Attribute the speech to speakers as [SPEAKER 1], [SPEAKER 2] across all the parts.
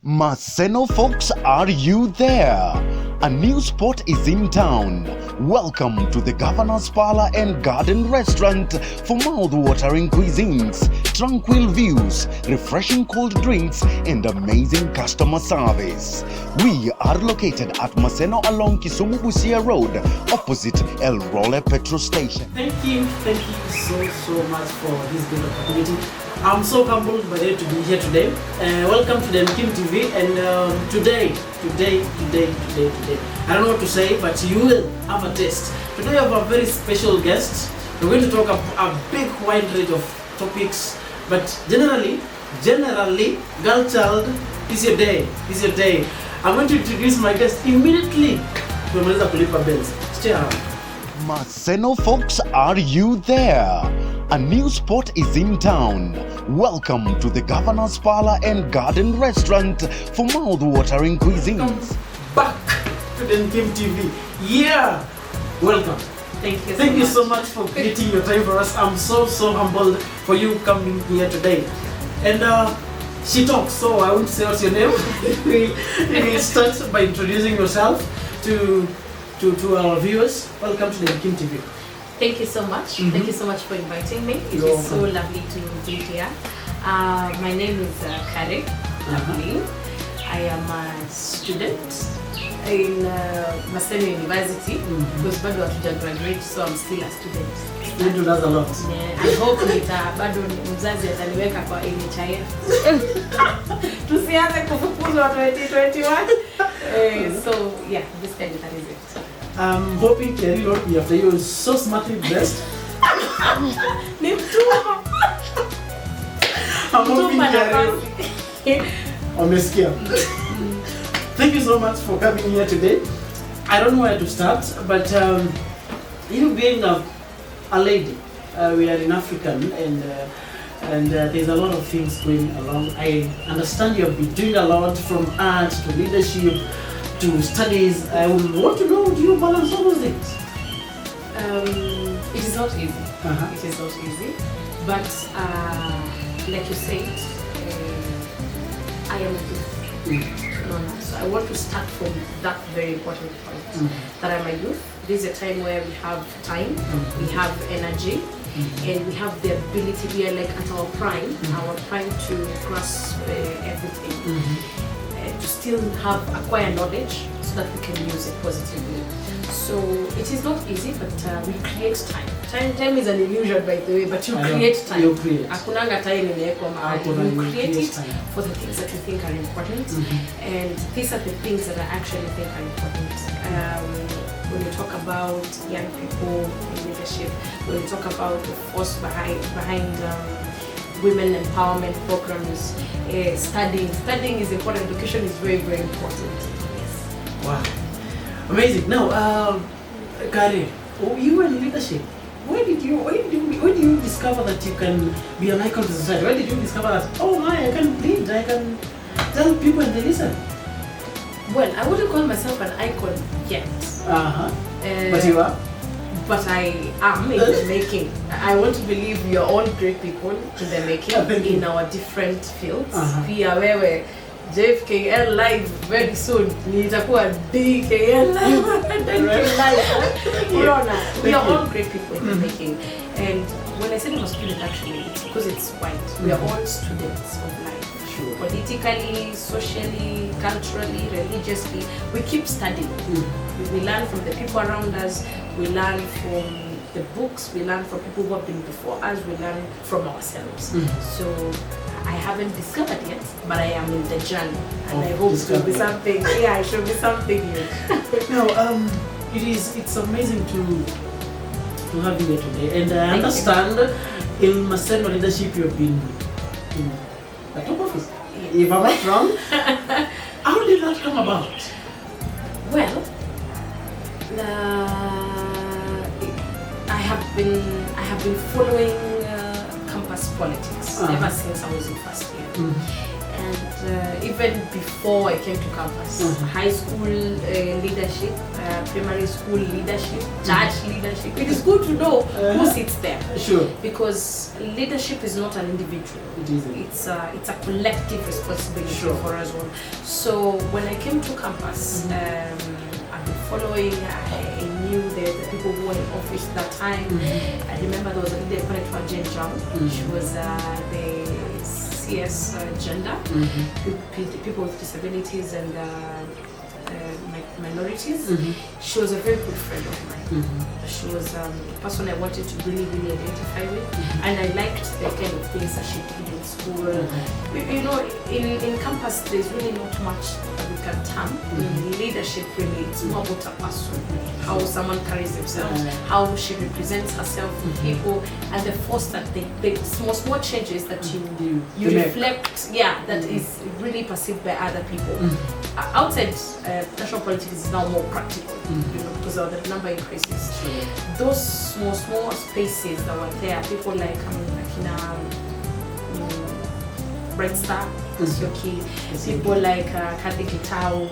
[SPEAKER 1] Maseno folks, are you there? A new spot is in town. Welcome to the Governor's Parlor and Garden Restaurant for mouth-watering cuisines, tranquil views, refreshing cold drinks, and amazing customer service. We are located at Maseno along Kisumu Busia Road, opposite El Role Petrol Station.
[SPEAKER 2] Thank you so much for this great opportunity. I'm so humbled by you to be here today. Welcome to DENKIM TV, and today, I don't know what to say, but you will have a taste. Today I have a very special guest. We're going to talk about a big wide range of topics, but generally, girl child, is your day. I'm going to introduce my guest immediately. Tumeweza kulipa bills. Stay around.
[SPEAKER 1] Maseno folks, are you there? A new spot is in town. Welcome to the Governor's Parlor and Garden Restaurant for mouth-watering cuisines.
[SPEAKER 2] Back to DENKIM TV. Yeah, welcome.
[SPEAKER 3] Thank
[SPEAKER 2] you so much for creating your time for us. I'm so humbled for you coming here today. And she talks, so I won't say what's your name. We'll start by introducing yourself to our viewers. Welcome to DENKIM TV.
[SPEAKER 3] Thank you so much. Thank you so much for inviting me. It is so lovely to be here. My name is KAARII. Lovely. I am a student in Maseno University because bado hatuja graduate, so I'm still a student.
[SPEAKER 2] You does a lot.
[SPEAKER 3] Yeah, I hope bado mzazi ataniweka kwa NHIF. Tusianze kufukuzwa 2021. So yeah, this kind of is it.
[SPEAKER 2] I'm hoping KAARII will be after you. So smartly dressed. I'm hoping KAARII. Omeskia. Thank you so much for coming here today. I don't know where to start, but you being a lady, we are in African, and there's a lot of things going along. I understand you have been doing a lot, from art to leadership to studies. I would want to know, do you balance all those things?
[SPEAKER 3] It is not easy. It is not easy, but like you said, I am a youth. So I want to start from that very important point, that I'm a youth. This is a time where we have time, we have energy, and we have the ability. We are like at our prime to grasp everything. To still acquire knowledge so that we can use it positively. So it is not easy, but we create time. Time is an illusion, by the way, but you create time.
[SPEAKER 2] You create.
[SPEAKER 3] Akunanga time imewekwa mahali. You create it for the things that you think are important, and these are the things that I actually think are important. When you talk about young people in leadership, when you talk about the force behind women empowerment programs, studying is important. Education is very important. Yes.
[SPEAKER 2] Wow, amazing. Now, KAARII, you were in leadership. Where did you discover that you can be an icon to society? Where did you discover that? Oh my, I can lead. I can tell people and they listen.
[SPEAKER 3] Well, I wouldn't call myself an icon yet.
[SPEAKER 2] But you are.
[SPEAKER 3] But I am in the making. I want to believe we are all great people in the making in our different fields. Pia wewe JFKL live very soon. Nitakuwa DKL live. We are all great people in the making. And when I say I'm a student, actually, it's because it's white. We are all students of life.
[SPEAKER 2] Sure.
[SPEAKER 3] Politically, socially, culturally, religiously, we keep studying. We learn from the people around us. We learn from the books. We learn from people who have been before us. We learn from ourselves. So I haven't discovered yet, but I am in the journey, and I hope it will be something. Yeah, it should be something new.
[SPEAKER 2] No, it's amazing to have you here today, and I understand in Maseno leadership you've been in the top office. If I'm not wrong, how did that come about?
[SPEAKER 3] Well, I have been following campus politics ever since I was in first year, and even before I came to campus. High school leadership, primary school leadership, church leadership. It is good to know who sits there.
[SPEAKER 2] Sure.
[SPEAKER 3] Because leadership is not an individual.
[SPEAKER 2] It isn't.
[SPEAKER 3] It's a collective responsibility for us all. So when I came to campus, I've been following. I knew the people who were in office at that time. I remember there was a leader called Jane Jam. She was the CS gender, people with disabilities and minorities. She was a very good friend of mine. She was a person I wanted to really identify with, and I liked the kind of things that she did in school. You know, in campus there's really not much that we can term in leadership. Really, it's more about a person, how someone carries themselves, how she represents herself with people, and the force that the small changes that you reflect, that is really perceived by other people. Outside national politics is now more practical, you know, because of the number increases. Those small spaces that were there, people like Bright Star, Yoki, people like Kathy Gitao,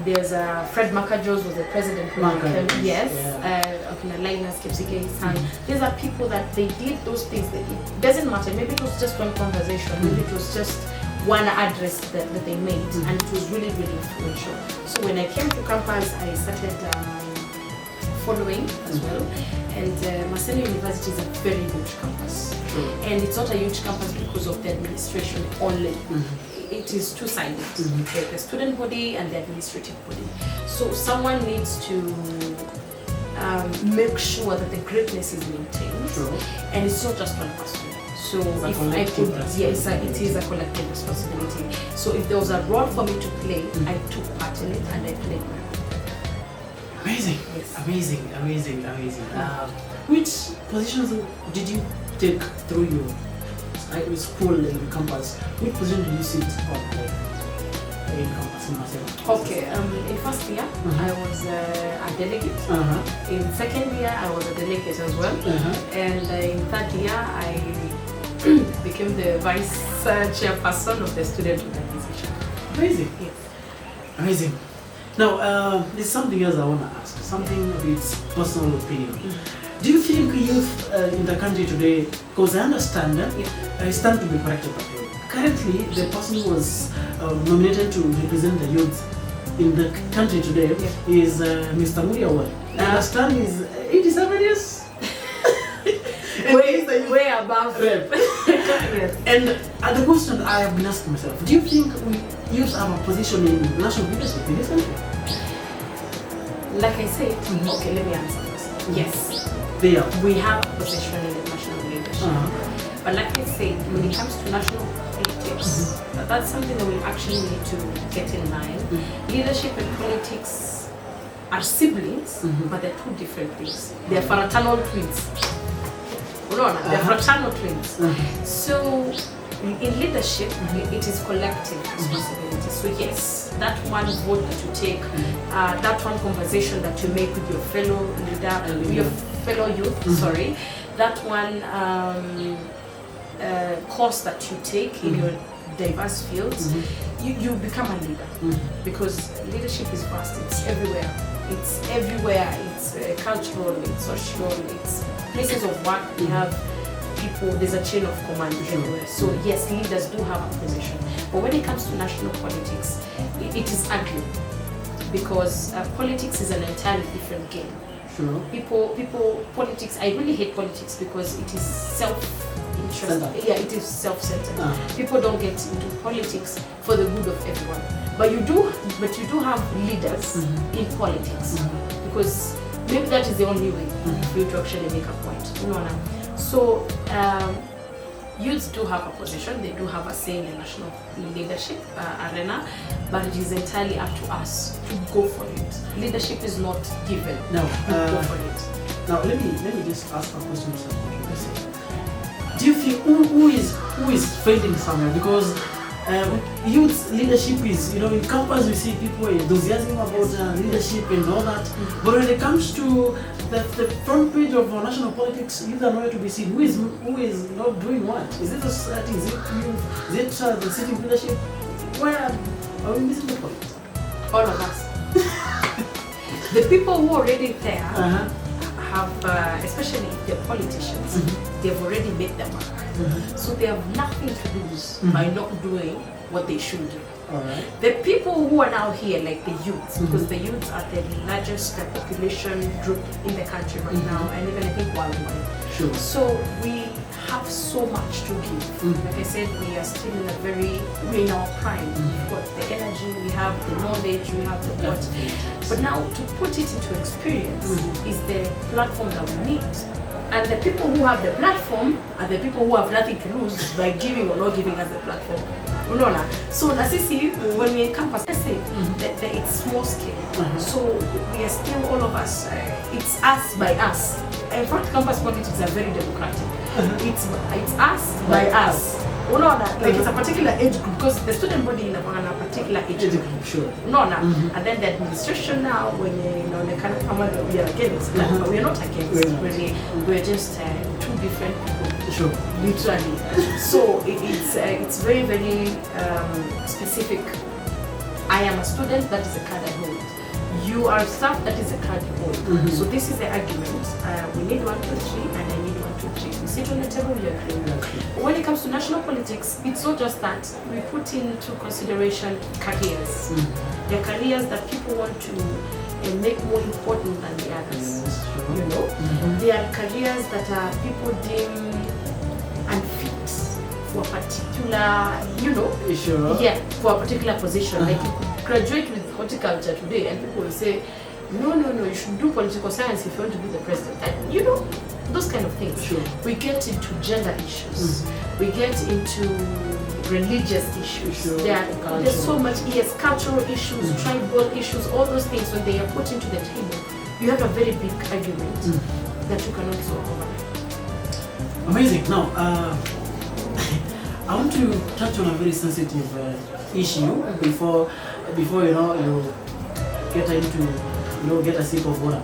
[SPEAKER 3] there's Fred Makajos was the president. Yes, Linus Kipsike son. These are people that they did those things. It doesn't matter, maybe it was just one conversation, maybe it was just one address that they made, and it was really influential. So when I came to campus, I started following as well. And Maseno University is a very huge campus. And it's not a huge campus because of the administration only. It is two-sided, the student body and the administrative body. So someone needs to make sure that the greatness is maintained, and it's not just one person. So if I could, yes, it is a collective responsibility. So if there was a role for me to play, I took part in it and I played my role.
[SPEAKER 2] Amazing, yes. amazing. Which positions did you take through your school and your campus? Which position did you sit on in campus?
[SPEAKER 3] Okay, in first year I was a delegate. In second year I was a delegate as well. And in third year I became the vice chairperson of the student organization.
[SPEAKER 2] Amazing.
[SPEAKER 3] Yes.
[SPEAKER 2] Amazing. Now, there's something else I want to ask, something of its personal opinion. Do you think youth in the country today, because I understand that, I stand to be corrected, currently the person who was nominated to represent the youth in the country today is Mr. Muriawal. I understand he's 87 years.
[SPEAKER 3] Way above.
[SPEAKER 2] Yes. And the question I have been asking myself, do you think we youth have a position in national leadership in this country?
[SPEAKER 3] Like I said, okay, let me answer first. Yes, we have a position in the national leadership. But like I said, when it comes to national politics, that's something that we actually need to get in mind. Leadership and politics are siblings, but they're two different things. They're fraternal twins. They're fraternal twins. So in leadership, it is collective responsibility. So yes, that one vote that you take, that one conversation that you make with your fellow leader, your fellow youth, that one course that you take in your diverse fields, you become a leader. Because leadership is vast, it's everywhere. It's cultural, it's social, it's places of work. We have people, there's a chain of command everywhere. So yes, leaders do have a position. But when it comes to national politics, it is ugly. Because politics is an entirely different game. Politics, I really hate politics because it is self-interest. Yeah, it is self-centered. People don't get into politics for the good of everyone. But you do have leaders in politics. Because maybe that is the only way for you to actually make a point. So youths do have a position, they do have a say in the national leadership arena, but it is entirely up to us to go for it. Leadership is not given.
[SPEAKER 2] No,
[SPEAKER 3] go for it.
[SPEAKER 2] Now let me just ask a question. Do you think who is failing somewhere? Because youth leadership is, in campus we see people enthusiasm about leadership and all that, but when it comes to the front page of national politics, youth are nowhere to be seen. Who is not doing what? Is it the society? Is it youth? Is it the city leadership? Where are we missing the point?
[SPEAKER 3] All of us. The people who are already there have, especially the politicians, they've already made their mark. So they have nothing to lose by not doing what they should do.
[SPEAKER 2] Alright.
[SPEAKER 3] The people who are now here, like the youths, because the youths are the largest population group in the country right now, and even I think worldwide.
[SPEAKER 2] Sure.
[SPEAKER 3] So we have so much to give. Like I said, we are still in a we're in our prime. We've got the energy, we have the knowledge, we have the what. But now to put it into experience is the platform that we need. And the people who have the platform are the people who have nothing to lose by giving or not giving us the platform. Unaona? So na sisi, when we encompass, let's say that it's small scale. So we are still all of us, it's us by us. In fact, campus politics are very democratic. It's us by us. Unaona? Like it's a particular age group, because the student body in a particular age group.
[SPEAKER 2] Sure.
[SPEAKER 3] Unaona? And then the administration now, when they kind of come out, we are against that, but we are not against. We're just two different people.
[SPEAKER 2] Sure.
[SPEAKER 3] Literally. So it's very, very specific. I am a student, that is a card I hold. You are staff, that is a card you hold. So this is the argument. We need 1, 2, 3, and I need 1, 2, 3. We sit on the table, we agree. When it comes to national politics, it's not just that. We put into consideration careers. There are careers that people want to make more important than the others. You know, there are careers that people deem unfit for a particular, you know, for a particular position. Like you could graduate with horticulture today, and people will say, no, you should do political science if you want to be the president. And you know, those kind of things.
[SPEAKER 2] Sure.
[SPEAKER 3] We get into gender issues. We get into religious issues.
[SPEAKER 2] Sure.
[SPEAKER 3] There's so much, cultural issues, tribal issues, all those things. When they are put into the table, you have a very big argument that you cannot solve overnight.
[SPEAKER 2] Amazing. Now, I want to touch on a very sensitive issue before you get into get a sip of water.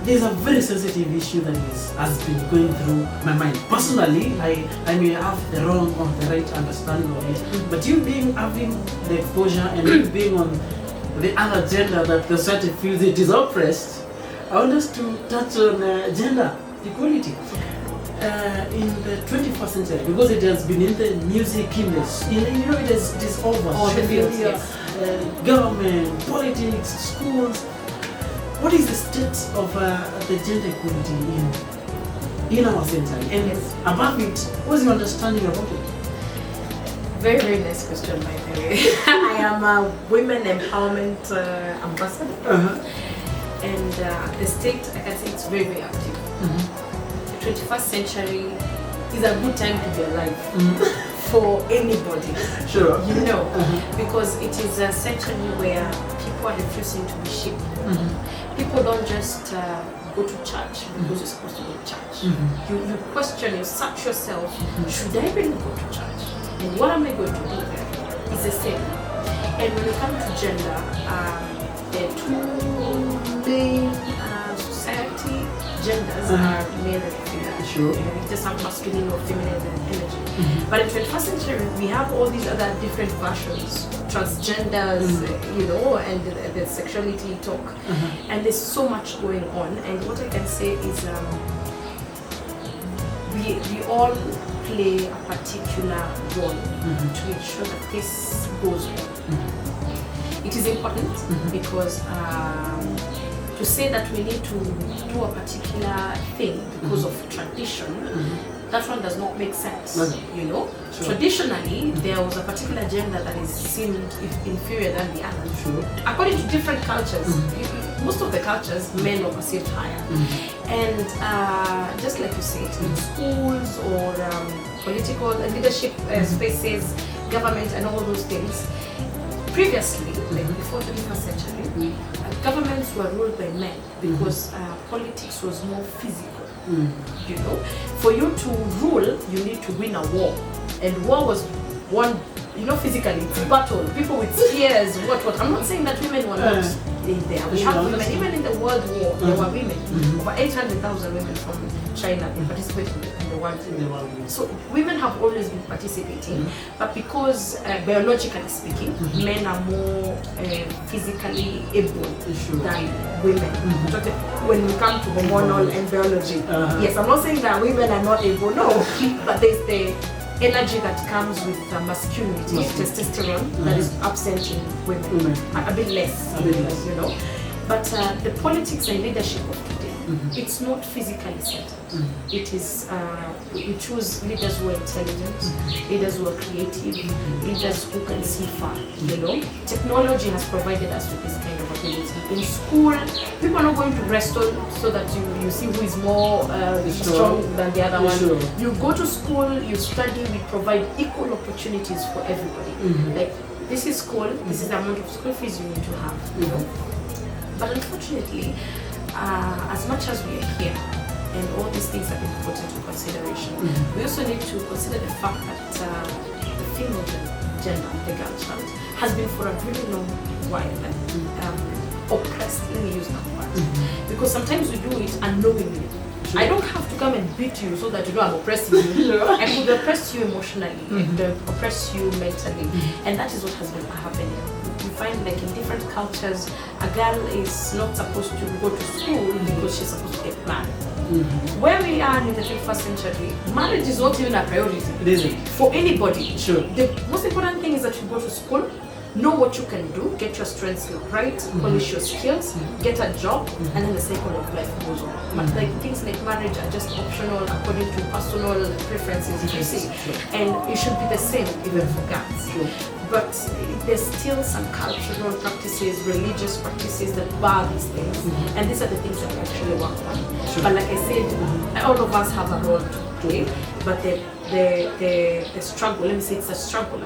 [SPEAKER 2] There's a very sensitive issue that has been going through my mind. Personally, I may have the wrong or the right understanding of it, but you having the exposure and you being on the other gender that the society feels it is oppressed, I want us to touch on gender equality. In the 21st century, because it has been in the music industry, it is over.
[SPEAKER 3] All the fields, yes.
[SPEAKER 2] Government, politics, schools. What is the state of the gender equality in our century? And above it, what's your understanding about it?
[SPEAKER 3] Very, very nice question, by the way. I am a women empowerment ambassador. And the state, I can say it's very, very active. The 21st century is a good time to be alive for anybody.
[SPEAKER 2] Sure.
[SPEAKER 3] You know, because it is a century where people are refusing to be sheep. People don't just go to church because you're supposed to go to church. You question, you search yourself, should I really go to church? And what am I going to do there? It's the same. And when it comes to gender, there are two main society genders are male and female.
[SPEAKER 2] Sure.
[SPEAKER 3] We just have masculine or feminine energy. But in the 21st century, we have all these other different versions, transgenders, and the sexuality talk. And there's so much going on. And what I can say is we all play a particular role to ensure that this goes on. It is important because to say that we need to do a particular thing because of tradition, that one does not make sense. You know, traditionally there was a particular gender that is seen inferior than the other. According to different cultures, most of the cultures, men are perceived higher. And just like you said, in schools or political leadership spaces, government, and all those things. Previously, like before the 21st century, governments were ruled by men because politics was more physical. You know, for you to rule, you need to win a war, and war was won, physically. It's battle. People with spears, what. I'm not saying that women were not in there. We have women, even in the World War, there were women. Over 800,000 women from China, they participate in the World Youth. So women have always been participating, but because biologically speaking, men are more physically able than women. When we come to hormonal and biology, yes, I'm not saying that women are not able, no, but there's the energy that comes with masculinity, testosterone, that is absent in women, a bit less, you know. But the politics and leadership of today, it's not physically centered. It is, we choose leaders who are intelligent, leaders who are creative, leaders who can see far, you know. Technology has provided us with this kind of ability. In school, people are not going to wrestle so that you see who is more strong than the other one. You go to school, you study, we provide equal opportunities for everybody. Like, this is school, this is the amount of school fees you need to have, you know. But unfortunately, as much as we are here, and all these things have been put into consideration, we also need to consider the fact that the female gender, the girl child, has been for a very long while oppressed. Let me use that word. Because sometimes we do it unknowingly. I don't have to come and beat you so that you know I'm oppressing you. I could oppress you emotionally, I could oppress you mentally, and that is what has been happening. You find like in different cultures, a girl is not supposed to go to school because she's supposed to get married. Where we are in the 21st century, marriage is not even a priority.
[SPEAKER 2] It isn't.
[SPEAKER 3] For anybody.
[SPEAKER 2] Sure.
[SPEAKER 3] The most important thing is that you go to school, know what you can do, get your strengths right, polish your skills, get a job, and then the cycle of life goes on. But like things like marriage are just optional according to personal preferences, you see. And it should be the same even for girls. But there's still some cultural practices, religious practices that bar these things. And these are the things that we actually work on. But like I said, all of us have a role to play, but the struggle, let me say it's a struggle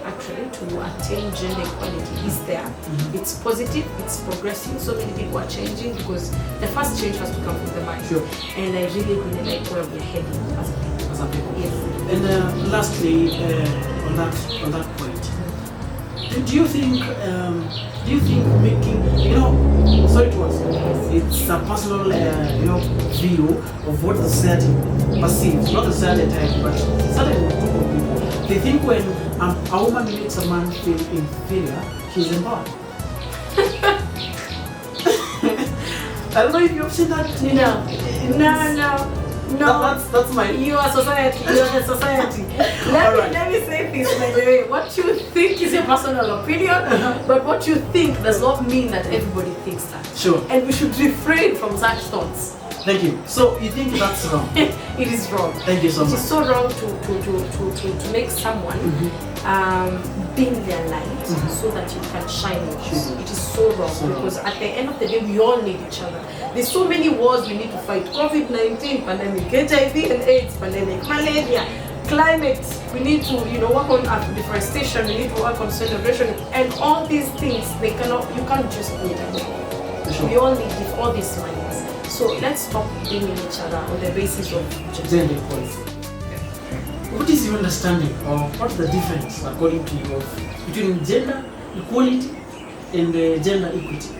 [SPEAKER 3] actually to attain gender equality is there. It's positive, it's progressing, so many people are changing because the first change has to come from the mind. And I really like where we're heading as a people. Yes.
[SPEAKER 2] And lastly, on that point, do you think making, you know, sorry to ask, it's a personal, you know, view of what the society perceives, not the society type, but certain group of people. They think when a woman makes a man feel inferior, she's empowered. I don't know if you've seen that. No, that's my.
[SPEAKER 3] You are society. You are the society. Let me say this by the way. What you think is your personal opinion, but what you think does not mean that everybody thinks that.
[SPEAKER 2] Sure.
[SPEAKER 3] And we should refrain from such thoughts.
[SPEAKER 2] Thank you. So you think that's wrong?
[SPEAKER 3] It is wrong.
[SPEAKER 2] Thank you so much.
[SPEAKER 3] It is so wrong to make someone dim their light so that you can shine your shoes. It is so wrong because at the end of the day we all need each other. There's so many wars we need to fight. COVID-19 pandemic, HIV and AIDS pandemic, malaria, climate. We need to, you know, work on deforestation. We need to work on soil erosion, and all these things you can't just do it alone. We all need all these minds. So let's stop blaming each other on the basis of
[SPEAKER 2] gender equality. What is your understanding of what's the difference, according to you, between gender equality and gender equity?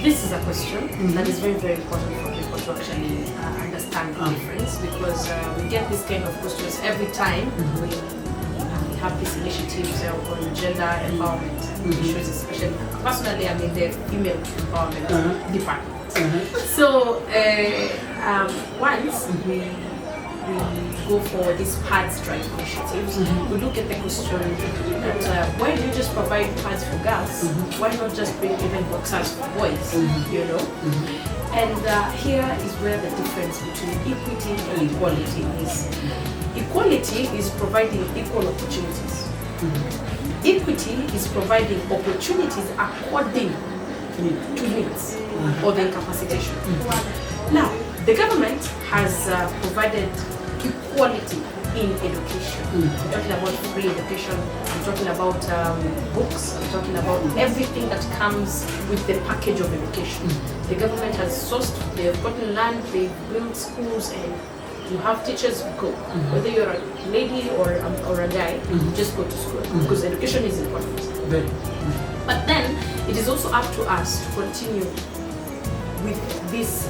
[SPEAKER 3] This is a question that is very, very important for people to actually understand the difference, because we get this kind of questions every time we have these initiatives on gender empowerment issues, especially personally, I'm in the female empowerment department. So once we go for these pads drive initiatives, we look at the question that why do you just provide pads for girls? Why not just bring even boxers for boys? You know? And here is where the difference between equity and equality is. Equality is providing equal opportunities. Equity is providing opportunities according to needs or the incapacitation. Now, the government has provided equality in education. I'm talking about free education, I'm talking about books, I'm talking about everything that comes with the package of education. The government has sourced, they've gotten land, they've built schools, and you have teachers, go. Whether you're a lady or a guy, just go to school, because education is important. But then, it is also up to us to continue with this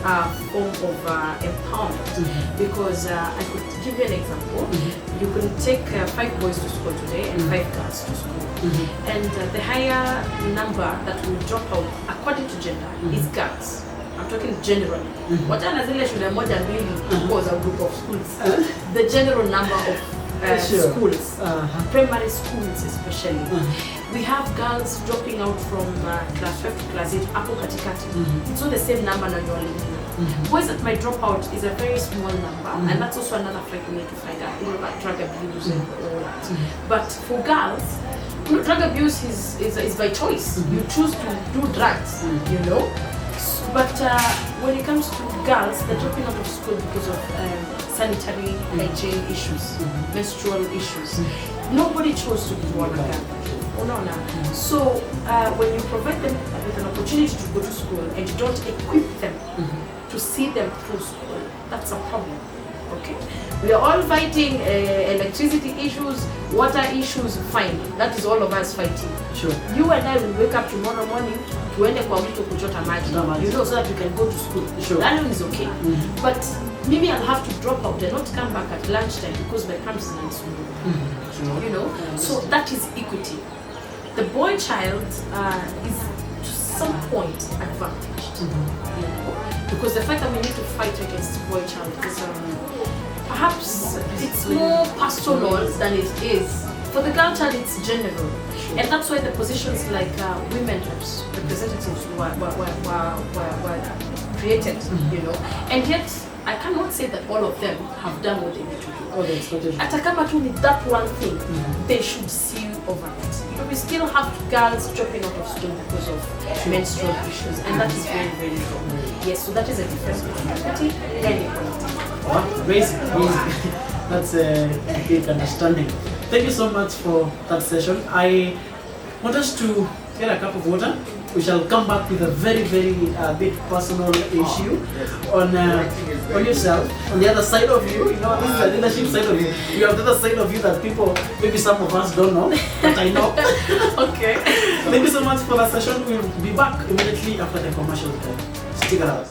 [SPEAKER 3] form of empowerment, because I could give you an example. You can take 5 boys to school today and 5 girls to school, and the higher number that will drop out according to gender is girls. I'm talking generally. Whatever zile shule moja mbili was a group of schools. The general number of schools, primary schools especially. We have girls dropping out from class 5 to class 8, hapo katikati. It's not the same number na boys that might drop out is a very small number, and that's also another fact we need to find out, about drug abuse and all that. But for girls, drug abuse is by choice. You choose to do drugs, you know. But when it comes to girls, they're dropping out of school because of sanitary hygiene issues, menstrual issues. Nobody chose to be one of them. So when you provide them with an opportunity to go to school and you don't equip them to see them through school, that's a problem. Okay, we are all fighting electricity issues, water issues. Fine, that is all of us fighting.
[SPEAKER 2] Sure.
[SPEAKER 3] You and I will wake up tomorrow morning tuende kwa mto kuchota maji, you know, so that we can go to school.
[SPEAKER 2] Sure.
[SPEAKER 3] That one is okay. But maybe I'll have to drop out and not come back at lunchtime because my cramps is in school. You know, so that is equity. The boy child is to some point advantaged, you know, because the fact that we need to fight against boy child is perhaps it's more pastoral than it is. For the girl child, it's general. And that's why the positions like women representatives were created, you know. And yet, I cannot say that all of them have done what they need to do. Atakama tu need that one thing, they should see over it. But we still have girls dropping out of school because of menstrual issues, and that is very, very wrong. Yes, so that is a difference between equity and equality.
[SPEAKER 2] Wow, amazing, amazing. That's a big understanding. Thank you so much for that session. I want us to get a cup of water. We shall come back with a very, very big personal issue on yourself, on the other side of you. You know, this is the leadership side of you. You have the other side of you that people, maybe some of us don't know, but I know.
[SPEAKER 3] Okay.
[SPEAKER 2] Thank you so much for that session. We'll be back immediately after the commercial break. Stick around.